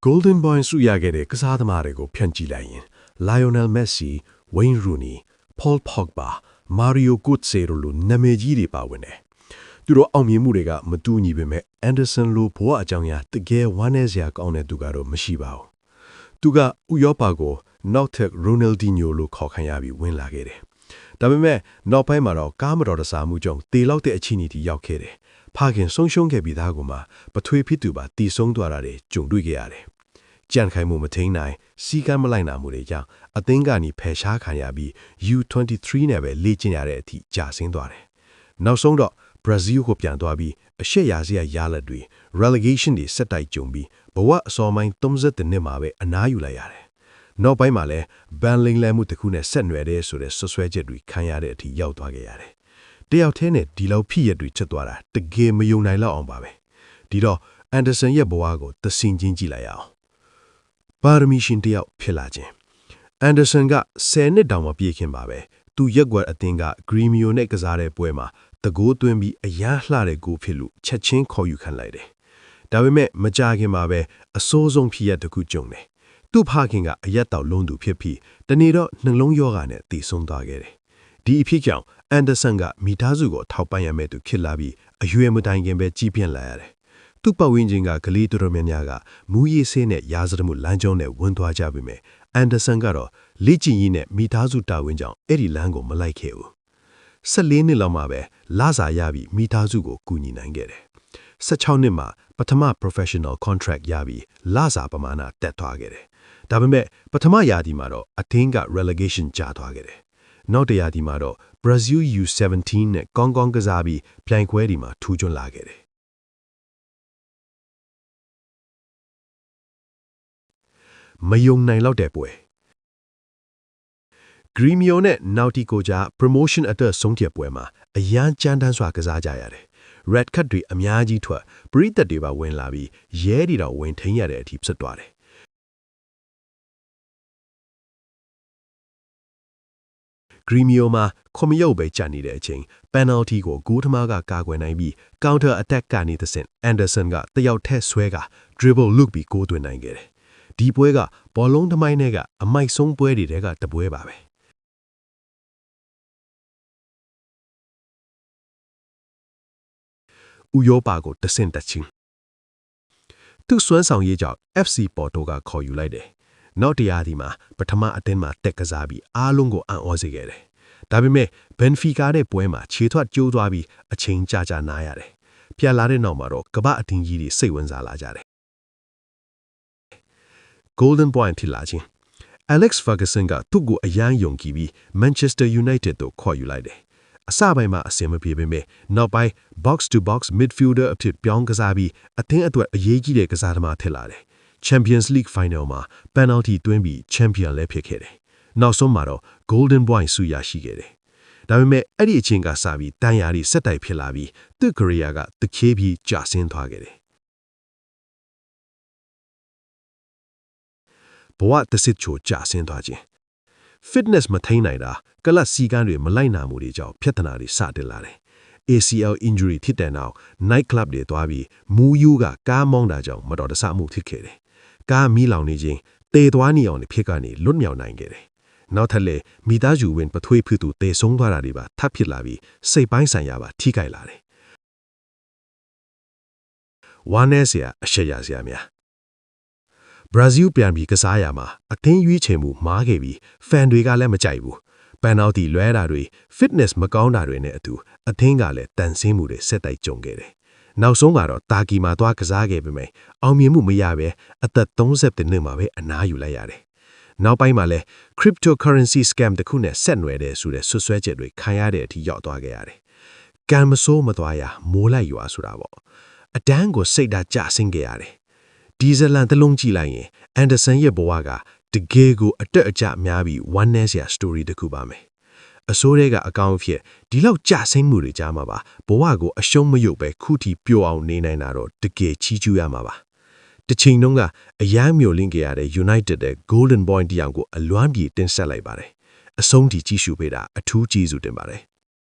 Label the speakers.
Speaker 1: Golden Boy ဆုရခဲ့တဲ့ကစားသမားတွေကိုဖြန့်ကြည့်လိုက်ရင် Lionel Messi, Wayne Rooney, Paul Pogba, Mario Götze တို့လိုနာမည်ကြီးတွေပါဝင်တယ်။သူတို့အောင်မြင်မှုတွေကမတူညီပေမဲ့ Anderson လိုဘဝအကြောင်းအရာတကယ်ဝမ်းနည်းစရာကောင်းတဲ့သူကတော့မရှိပါဘူး။သူကဥရောပကိုနောက်ထပ် Ronaldinho လိုခေါ်ခံရပြီးဝင်လာခဲ့တယ်။ဒါပေမဲ့နောက်ပိုင်းမှာတော့ကားမတော်တဆမှုကြောင့်တေလောက်တဲ့အချီနီတီရောက်ခဲ့တယ်။ဖခင်ဆုံးရှုံးခဲ့ပြီးသားကမှပထွေးဖြစ်သူပါတီဆုံးသွားတာတွေကြုံတွေ့ခဲ့ရတယ်။ကြံခိုင်မှုမထိန်နိုင်စီကံမလိုက်နာမှုတွေကြောင့်အသင်းကနေဖယ်ရှားခံရပြီး U23 နဲ့ပဲလေ့ကျင့်ရတဲ့အထိကြာဆင်းသွားတယ်။နောက်ဆုံးတော့ Brazil ကိုပြန်သွားပြီးအရှက်ရစရာရလဒ်တွေ relegation တွေဆက်တိုက်ကြုံပြီးဘဝအစောပိုင်း30နှစ်မှာပဲအနားယူလိုက်ရတယ်။နောက်ပိုင်းမှာလည်းဘန်လိန်လန်မှုတစ်ခုနဲ့ဆက်နွယ်တဲ့ဆိုတဲ့ဆွဆွဲချက်တွေခံရတဲ့အထိရောက်သွားခဲ့ရတယ်။တယောက်တည်းနဲ့ဒီလောက်ဖြစ်ရတွေချက်သွားတာတကယ်မယုံနိုင်လောက်အောင်ပါပဲ။ဒီတော့ Anderson ရဲ့ဘဝကိုသစင်ချင်းကြည့်လိုက်ရအောင်။ပါရမီရှင်တယောက်ဖြစ်လာခြင်း Anderson က10နှစ်တောင်မပြည့်ခင်ပါပဲ။သူရက်ွက်အသင်းက Gremio နဲ့ကစားတဲ့ပွဲမှာတကိုးသွင်းပြီးအရန်လှတဲ့ကိုဖြစ်လို့ချက်ချင်းခေါ်ယူခံလိုက်တယ်။ဒါပေမဲ့မကြခင်မှာပဲအစိုးဆုံးဖြစ်ရတစ်ခုကြုံတယ်။သူ့ဖခင်ကအရက်တောက်လုံးသူဖြစ်ပြီးတနေ့တော့နှလုံးရောဂါနဲ့တည်ဆုံးသွားခဲ့တယ်။ဒီအဖြစ်ကြောင့် Anderson ကမိသားစုကိုထောက်ပံ့ရမယ့်သူဖြစ်လာပြီးအရွယ်မတိုင်ခင်ပဲကြီးပြင်းလာရတယ်။သူ့ပတ်ဝန်းကျင်ကကလေးတော်များများကမူရေးဆေးနဲ့ရာဇဝတ်မှုလမ်းကြောင်းနဲ့ဝင်သွားကြပြီမဲ့ Anderson ကတော့လေ့ကျင့်ရေးနဲ့မိသားစုတာဝန်ကြောင့်အဲ့ဒီလမ်းကိုမလိုက်ခဲ့ဘူး။14နှစ်လောက်မှပဲလစာရပြီးမိသားစုကိုကူညီနိုင်ခဲ့တယ်။16နှစ်မှာပထမ professional contract ရပြီးလစာပမာဏတက်သွားခဲ့တယ်။ဒါပေမဲ့ပထမရာသီမှာတော့အသင်းက relegation ကျသွားခဲ့တယ်။နောက်တရာသီမှာတော့ Brazil U17 နဲ့ကောင်းကောင်းကစားပြီးပြိုင်ပွဲဒီမှာထူးချွန်လာခဲ့တယ်။မယုံနိုင်လောက်တဲ့ပွဲ Gremio နဲ့ Nautico ကြား promotion အတွက်ဆုံးဖြတ်ပွဲမှာအရန်ကြမ်းတမ်းစွာကစားကြရတယ်။ Red card တွေအများကြီးထွက်ပရိသတ်တွေပါဝင်လာပြီးရဲတွေတော့ဝင်ထိန်ရတဲ့အထိဖြစ်သွားတယ်။ Gremio မှာခွန်မရုပ်ပဲကြာနေတဲ့အချိန် penalty ကိုဂိုးသမားကကာကွယ်နိုင်ပြီး counter attack ကနေသဖြင့် Anderson ကတယောက်ထက်ဆွဲက dribble လုပ်ပြီးဂိုးသွင်းနိုင်ခဲ့တယ်။ဒီပွဲကဘောလုံးသမိုင်းထဲကအမိုက်ဆုံးပွဲတွေကတပွဲပါပဲ။ဥရောပကိုတဆင့်တက်ချင်းသူစွမ်းဆောင်ရေးကြောင့် FC Porto ကခေါ်ယူလိုက်တယ်။နောက်တရားဒီမှာပထမအသင်းမှာတက်ကစားပြီးအားလုံးကိုအံ့ဩစေခဲ့တယ်။ဒါပေမဲ့ Benfica တဲ့ပွဲမှာခြေထွက်ကျိုးသွားပြီးအချိန်ကြာနားရတယ်။ပြန်လာတဲ့နောက်မှာတော့ကမ္ဘာအသင်းကြီးတွေစိတ်ဝင်စားလာကြတယ်။ Golden Boy ဖြစ်လာခြင်း Alex Ferguson ကသူ့ကိုအရန်ယုံကြည်ပြီး Manchester United တို့ခေါ်ယူလိုက်တယ်။အစပိုင်းမှာအဆင်မပြေပေမဲ့နောက်ပိုင်း box to box midfielder အဖြစ်ပြောင်းကစားပြီးအသင်းအတွက်အရေးကြီးတဲ့ကစားသမားဖြစ်လာတယ်။ Champions League Final မှာ penalty သွင်းပြီး champion လည်းဖြစ်ခဲ့တယ်။နောက်ဆုံးမှာတော့ Golden Boy ဆုရရှိခဲ့တယ်။ဒါပေမဲ့အဲ့ဒီအချိန်ကစပြီးတန်ရာတွေဆက်တိုက်ဖြစ်လာပြီးသူ့ career ကတခေးပြီးကျဆင်းသွားခဲ့တယ်။ဘဝတစ်စစ်ချိုကျဆင်းသွားခြင်း fitness မထိန်နိုင်တာကလပ်စီကန်းတွေမလိုက်နာမှုတွေကြောင့်ပြဿနာတွေစတင်လာတယ်။ ACL injury ဖြစ်တဲ့နောက် night club တွေသွားပြီးမူယူကကားမောင်းတာကြောင့်မတော်တဆမှုဖြစ်ခဲ့တယ်။ကားမီးလောင်နေခြင်းတေသွားနေအောင်ဖြစ်ကနေလွတ်မြောက်နိုင်ခဲ့တယ်။နောက်ထပ်လည်းမိသားစုဝင်ပထွေးဖြစ်သူတေဆုံးသွားတာတွေပါထပ်ဖြစ်လာပြီးစိတ်ပိုင်းဆိုင်ရာပါထိခိုက်လာတယ်။ဝါနဲစရာအရှက်ရစရာများBrazil ပြန်ပြီးကစားရမှာအသင်းရွေးချယ်မှုမားခဲ့ပြီး fan တွေကလည်းမကြိုက်ဘူး။ penalty လွဲတာတွေ fitness မကောင်းတာတွေနဲ့အတူအသင်းကလည်းတန်ဆင်းမှုတွေဆက်တိုက်ကြုံခဲ့တယ်။နောက်ဆုံးမှာတော့တာကီမှာသွားကစားခဲ့ပေမဲ့အောင်မြင်မှုမရဘဲအသက်30နှစ်မှာပဲအနားယူလိုက်ရတယ်။နောက်ပိုင်းမှာလည်း cryptocurrency scam တခုနဲ့ဆက်နွယ်တဲ့ဆိုတဲ့ဆွဆွဲချက်တွေခံရတဲ့အထိရောက်သွားခဲ့ရတယ်။ကံမဆိုးမသွားရမိုးလိုက်ရွာဆိုတာပေါ့။အတန်းကိုစိတ်ဓာတ်ကျဆင်းခဲ့ရတယ်။ဒီဇလန်တလုံးကြည့်လိုက်ရင် Anderson ရဲ့ဘဝကတကယ်ကိုအတက်အကျများပြီး one ness ရာ story တခုပါမယ်။အစိုးရကအကောင့်ဖြစ်ဒီလောက်ကျဆင်းမှုတွေကြားမှာပါဘဝကိုအရှုံးမယုတ်ပဲခုထီပျော်အောင်နေနိုင်တာတော့တကယ်ချီးကျူးရမှာပါ။တစ်ချိန်လုံးကအရန်မျိုးလင့်ခဲ့ရတဲ့ United တဲ့ Golden Boy တရားကိုအလွမ်းပြေတင်ဆက်လိုက်ပါတယ်။အဆုံးထိကြည့်ရှုပေးတာအထူးကျေးဇူးတင်ပါတယ်။